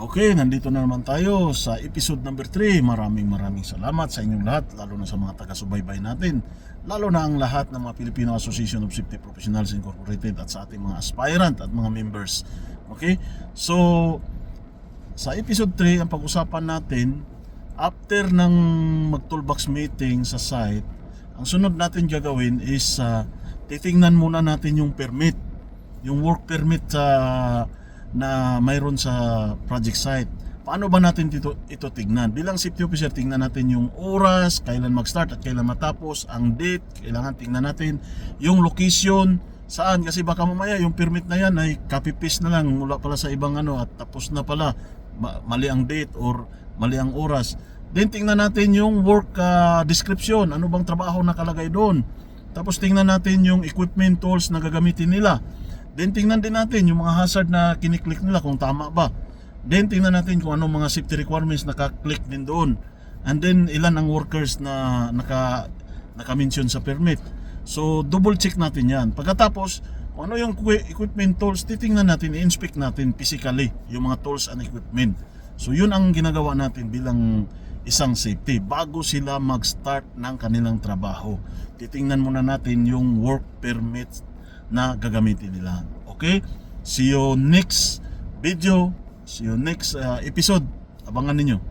Okay, nandito na naman tayo sa episode number 3. Maraming salamat sa inyong lahat, lalo na sa mga taga-subaybay natin, lalo na ang lahat ng mga Filipino Association of Safety Professionals Incorporated at sa ating mga aspirant at mga members. Okay? So, sa episode 3, ang pag-usapan natin, after ng mag-toolbox meeting sa site, ang sunod natin gagawin is titingnan muna natin yung permit, yung work permit na mayroon sa project site. Paano ba natin ito tignan? Bilang safety officer, tingnan natin yung oras, kailan mag-start at kailan matapos, ang date, kailangan tingnan natin yung location, saan, kasi baka mamaya yung permit na yan ay copy-paste na lang mula pala sa ibang at tapos na pala, mali ang date or mali ang oras. Then tingnan natin yung work description, ano bang trabaho nakalagay doon. Tapos tingnan natin yung equipment tools na gagamitin nila. Then tingnan din natin yung mga hazard na kiniklik nila kung tama ba. Then tingnan natin kung anong mga safety requirements naka-click din doon. And then ilan ang workers na naka-mention sa permit. So double check natin yan. Pagkatapos, kung ano yung equipment tools, titingnan natin, i-inspect natin physically yung mga tools and equipment. So yun ang ginagawa natin bilang isang safety bago sila mag-start ng kanilang trabaho. Titingnan muna natin yung work permit na gagamitin nila. Okay? See you next video. See you next episode. Abangan ninyo.